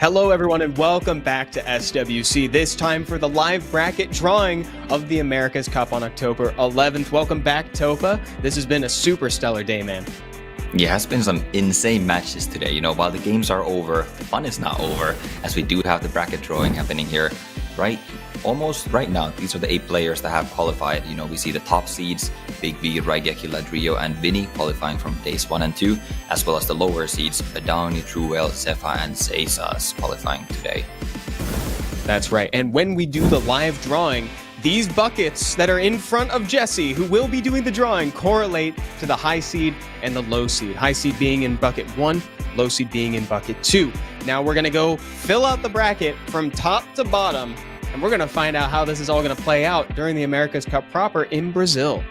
Hello, everyone, and welcome back to SWC, this time for the live bracket drawing of the America's Cup on October 11th. Welcome back, Topa. This has been a super stellar day, man. Yeah, it's been some insane matches today. You know, while the games are over, the fun is not over, as we do have the bracket drawing happening here almost right now. These are the 8 players that have qualified. You know, we see the top seeds, Big V, Raigeki, Ladrio, and Vinny qualifying from days 1 and 2, as well as the lower seeds, Badowny, Truewell, Zephyr, and Zazas qualifying today. That's right. And when we do the live drawing, these buckets that are in front of Jesse, who will be doing the drawing, correlate to the high seed and the low seed. High seed being in bucket 1, low seed being in bucket 2. Now we're going to go fill out the bracket from top to bottom, and we're going to find out how this is all going to play out during the America's Cup proper in Brazil.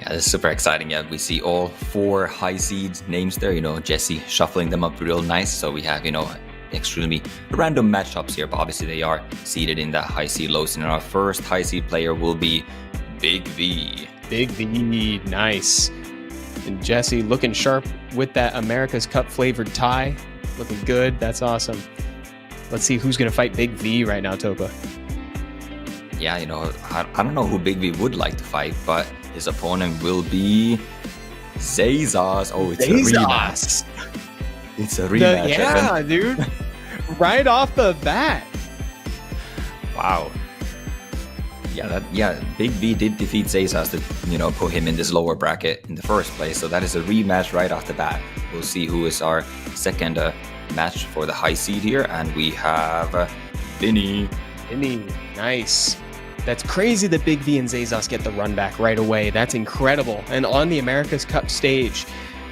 Yeah, this is super exciting. Yeah, we see all 4 high seeds names there. You know, Jesse shuffling them up real nice. So we have, you know, extremely random matchups here, but obviously they are seeded in that high seed, low seed. And our first high seed player will be Big V. Big V, nice. And Jesse looking sharp with that America's Cup flavored tie. Looking good. That's awesome. Let's see who's going to fight Big V right now, Topa. Yeah, you know, I don't know who Big V would like to fight, but his opponent will be Zazas. Oh, it's Zazas. A rematch. It's a rematch. Yeah, dude. Right off the bat. Wow. Yeah, Big V did defeat Zazas to, you know, put him in this lower bracket in the first place. So that is a rematch right off the bat. We'll see who is our second match for the high seed here. And we have Vinny. Vinny, nice. That's crazy that Big V and Zazas get the run back right away. That's incredible. And on the America's Cup stage,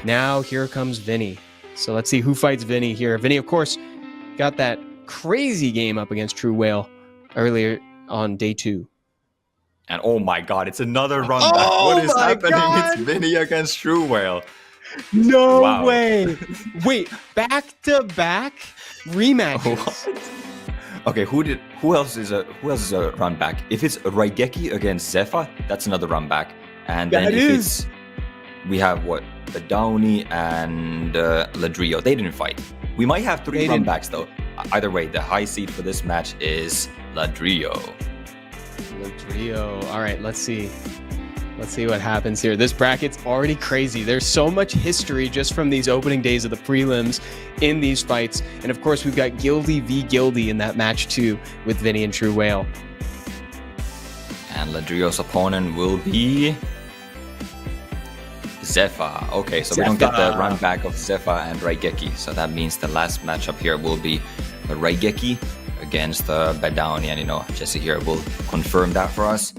now here comes Vinny. So let's see who fights Vinny here. Vinny, of course, got that crazy game up against True Whale earlier on day 2. And oh my god, it's another run back. What is happening? God. It's Vinny against True Whale. No way. Wait, back-to-back rematches. Okay, who else is a run back? If it's Raigeki against Zephyr, that's another run back. And then we have what? Badowny and Ladrio. They didn't fight. We might have 3 run backs though. Either way, the high seed for this match is Ladrio. All right, let's see. Let's see what happens here. This bracket's already crazy. There's so much history just from these opening days of the prelims in these fights. And of course, we've got Gildy v. Gildy in that match too with Vinny and True Whale. And Ladrio's opponent will be Zephyr. Okay, so we don't get the run back of Zephyr and Raigeki. So that means the last matchup here will be Raigeki against Badowny. And you know, Jesse here will confirm that for us.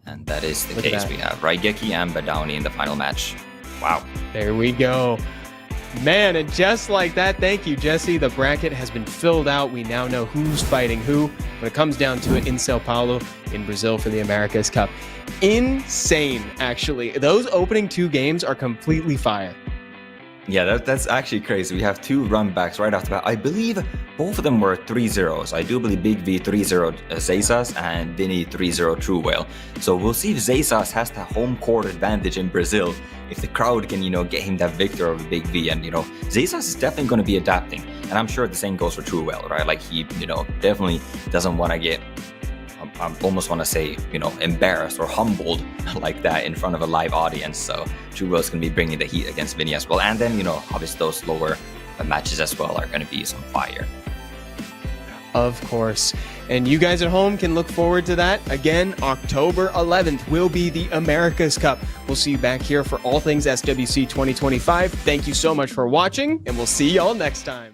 And that is the case. We have Raigeki and Badowny in the final match. Wow. There we go. Man, and just like that, thank you, Jesse. The bracket has been filled out. We now know who's fighting who when it comes down to it in Sao Paulo, in Brazil for the America's Cup. Insane, actually. Those opening 2 games are completely fire. Yeah, that's actually crazy. We have 2 run backs right off the bat. I believe both of them were 3-0s. I do believe Big V 3-0 Zazas and Vinny 3-0 True Whale. So we'll see if Zazas has the home court advantage in Brazil. If the crowd can, you know, get him that victory over Big V. And, you know, Zazas is definitely going to be adapting. And I'm sure the same goes for True Whale, right? Like, he, you know, definitely doesn't want to get, I almost want to say, you know, embarrassed or humbled like that in front of a live audience. So True Whale's going to be bringing the heat against Vinny as well. And then, you know, obviously those lower matches as well are going to be some fire. Of course. And you guys at home can look forward to that. Again, October 11th will be the America's Cup. We'll see you back here for all things SWC 2025. Thank you so much for watching, and we'll see y'all next time.